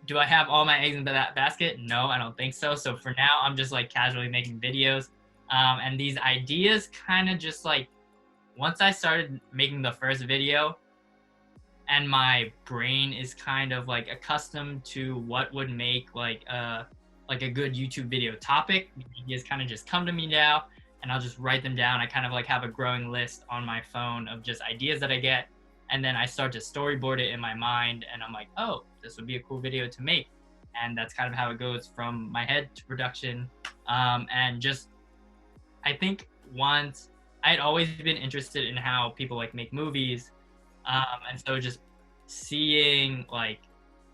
Do I have all my eggs in that basket? No, I don't think so. So for now, I'm just like casually making videos. And these ideas kind of just like, once I started making the first video and my brain is kind of like accustomed to what would make like a good YouTube video topic, the ideas kind of just come to me now and I'll just write them down. I kind of like have a growing list on my phone of just ideas that I get. And then I start to storyboard it in my mind and I'm like, oh, this would be a cool video to make. And that's kind of how it goes from my head to production. And just, I think once I'd always been interested in how people like make movies. And so just seeing like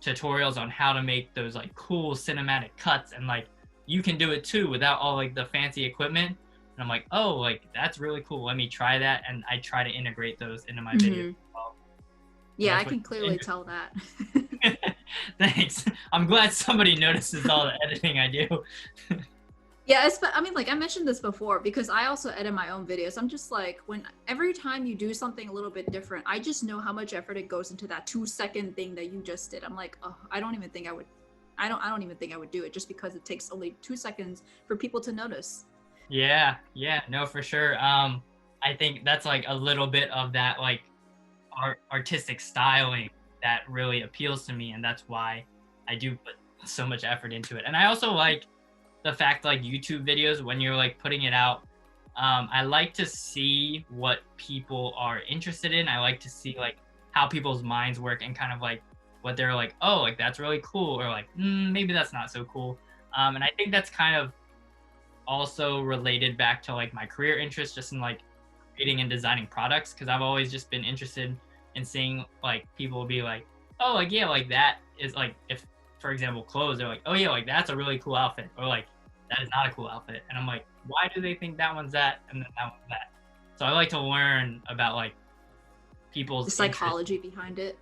tutorials on how to make those like cool cinematic cuts and like you can do it too without all like the fancy equipment, and I'm like, oh, like that's really cool, let me try that. And I try to integrate those into my videos as well. Yeah, I can clearly tell that. Thanks. I'm glad somebody notices all the editing I do. Yeah, I mean, like I mentioned this before because I also edit my own videos. I'm just like, every time you do something a little bit different, I just know how much effort it goes into that 2-second thing that you just did. I'm like, oh, I don't even think I would do it just because it takes only 2 seconds for people to notice. Yeah, no, for sure. I think that's like a little bit of that like artistic styling that really appeals to me, and that's why I do put so much effort into it. And I also like the fact like YouTube videos, when you're like putting it out, I like to see what people are interested in. I like to see like how people's minds work and kind of like what they're like, oh, like that's really cool, or like maybe that's not so cool. And I think that's kind of also related back to like my career interest just in like creating and designing products, because I've always just been interested in seeing like people be like, oh, like yeah, like that is like, if for example clothes, they're like, oh yeah, like that's a really cool outfit, or like that is not a cool outfit. And I'm like, why do they think that one's that and then that one's that? So I like to learn about like people's the psychology behind it.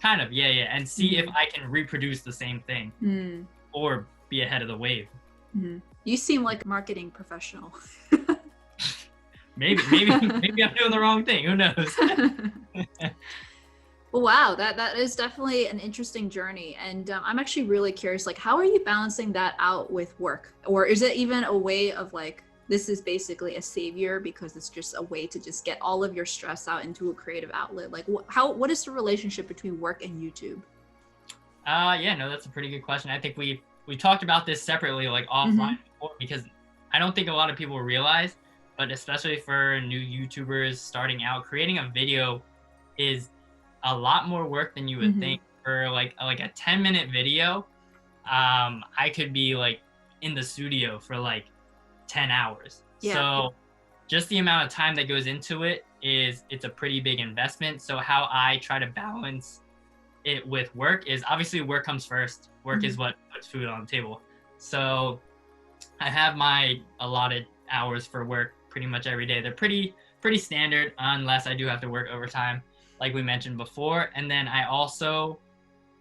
Kind of, yeah, and see if I can reproduce the same thing or be ahead of the wave. You seem like a marketing professional. maybe I'm doing the wrong thing. Who knows? Wow, that is definitely an interesting journey, and I'm actually really curious. Like, how are you balancing that out with work, or is it even a way of like this is basically a savior because it's just a way to just get all of your stress out into a creative outlet? Like, what is the relationship between work and YouTube? Yeah, no, that's a pretty good question. I think we talked about this separately, like Mm-hmm. offline before, because I don't think a lot of people realize, but especially for new YouTubers starting out, creating a video is a lot more work than you would Mm-hmm. think. For like a 10-minute video, I could be like in the studio for like 10 hours. Yeah. So just the amount of time that goes into it it's a pretty big investment. So how I try to balance it with work is obviously work comes first. Work Mm-hmm. is what puts food on the table. So I have my allotted hours for work pretty much every day. They're pretty standard unless I do have to work overtime, like we mentioned before. And then I also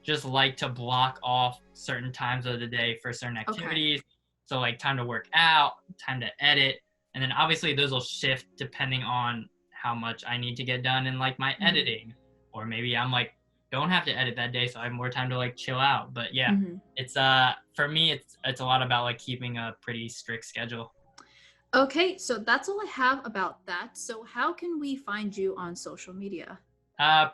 just like to block off certain times of the day for certain Okay. activities. So like time to work out, time to edit, and then obviously those will shift depending on how much I need to get done in like my Mm-hmm. editing, or maybe I'm like don't have to edit that day, so I have more time to like chill out. But yeah, Mm-hmm. it's for me it's a lot about like keeping a pretty strict schedule. Okay, so that's all I have about that. So how can we find you on social media?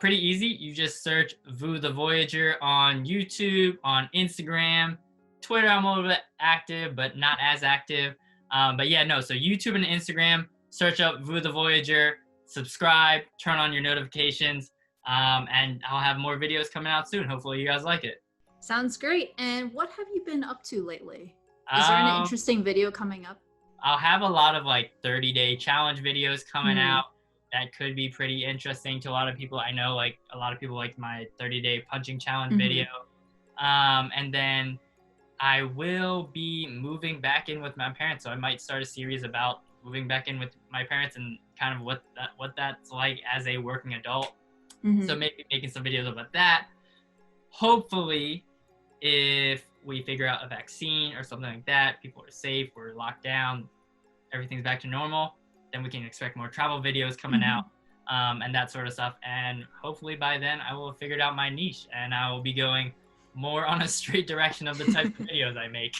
Pretty easy. You just search Vu the Voyager on YouTube, on Instagram, Twitter. I'm a little bit active, but not as active. But yeah, no. So YouTube and Instagram. Search up Vu the Voyager. Subscribe. Turn on your notifications. And I'll have more videos coming out soon. Hopefully, you guys like it. Sounds great. And what have you been up to lately? Is there an Um, interesting video coming up? I'll have a lot of like 30-day challenge videos coming Hmm. out. That could be pretty interesting to a lot of people. I know like a lot of people like my 30-day punching challenge Hmm. video. And then I will be moving back in with my parents, so I might start a series about moving back in with my parents and kind of what that's like as a working adult. Hmm. So maybe making some videos about that. Hopefully, if we figure out a vaccine or something like that, people are safe, we're locked down, everything's back to normal, then we can expect more travel videos coming Hmm. out, and that sort of stuff. And hopefully by then I will have figured out my niche and I will be going more on a straight direction of the types of videos I make.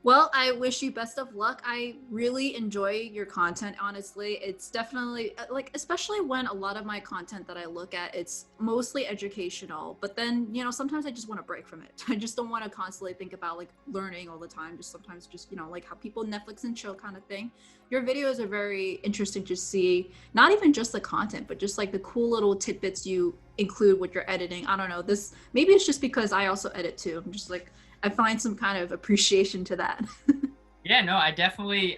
Well, I wish you best of luck. I really enjoy your content, honestly. It's definitely like, especially when a lot of my content that I look at, it's mostly educational. But then, sometimes I just want to break from it. I just don't want to constantly think about like learning all the time. Just sometimes, just, like how people Netflix and chill kind of thing. Your videos are very interesting to see, not even just the content, but just like the cool little tidbits you include with your editing. I don't know. Maybe it's just because I also edit too. I'm just like, I find some kind of appreciation to that. Yeah, no, I definitely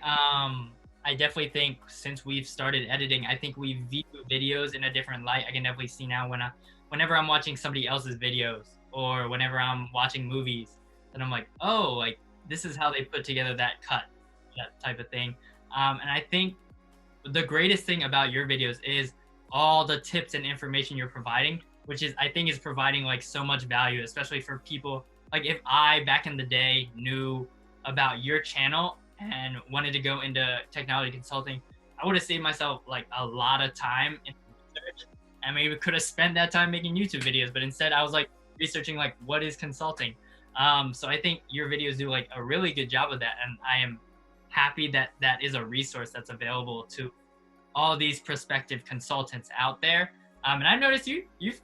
think since we've started editing, I think we view videos in a different light. I can definitely see now whenever I'm watching somebody else's videos or whenever I'm watching movies, and I'm like, oh, like this is how they put together that cut, that type of thing. And I think the greatest thing about your videos is all the tips and information you're providing, which is I think is providing like so much value, especially for people. Like if I back in the day knew about your channel and wanted to go into technology consulting, I would have saved myself like a lot of time in research and maybe could have spent that time making YouTube videos. But instead I was like researching like what is consulting. So I think your videos do like a really good job of that. And I am happy that that is a resource that's available to all these prospective consultants out there. And I've noticed you've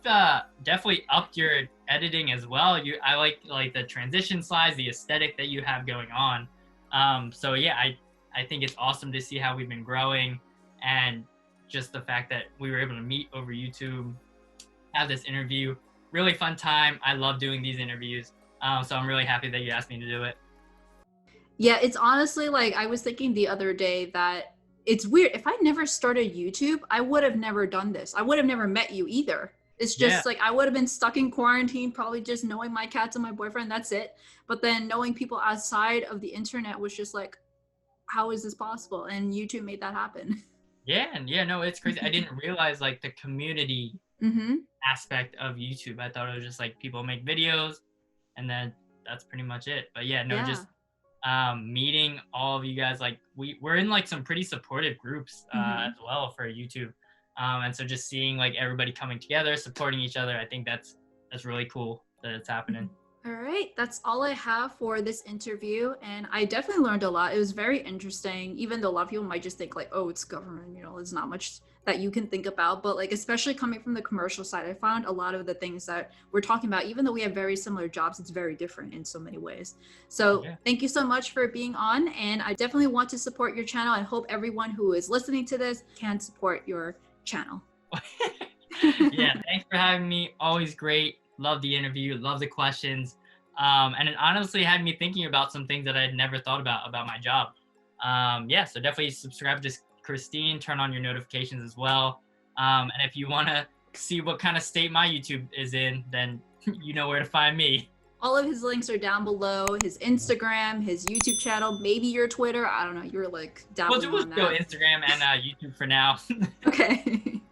definitely upped your editing as well. I like the transition slides, the aesthetic that you have going on. So yeah, I think it's awesome to see how we've been growing, and just the fact that we were able to meet over YouTube, have this interview. Really fun time. I love doing these interviews. So I'm really happy that you asked me to do it. Yeah, it's honestly like I was thinking the other day that it's weird. If I never started YouTube, I would have never done this. I would have never met you either. It's Yeah. just like I would have been stuck in quarantine, probably just knowing my cats and my boyfriend. That's it. But then knowing people outside of the internet was just like, how is this possible? And YouTube made that happen. Yeah, and yeah, no, it's crazy. I didn't realize like the community Hmm. aspect of YouTube. I thought it was just like people make videos and then that's pretty much it. But yeah, no, Yeah. just meeting all of you guys, like we're in like some pretty supportive groups Hmm. as well for YouTube. And so just seeing like everybody coming together, supporting each other, I think that's really cool that it's happening. All right, that's all I have for this interview. And I definitely learned a lot. It was very interesting, even though a lot of people might just think like, oh, it's government, there's not much that you can think about. But like, especially coming from the commercial side, I found a lot of the things that we're talking about, even though we have very similar jobs, it's very different in so many ways. So Yeah. thank you so much for being on. And I definitely want to support your channel. I hope everyone who is listening to this can support your channel. Yeah, thanks for having me. Always great. Love the interview. Love the questions. And it honestly had me thinking about some things that I had never thought about my job. Yeah, so definitely subscribe to Christine. Turn on your notifications as well. And if you want to see what kind of state my YouTube is in, then you know where to find me. All of his links are down below. His Instagram, his YouTube channel, maybe your Twitter. I don't know. You're like We'll dabbling just on go that. Instagram and YouTube for now. Okay.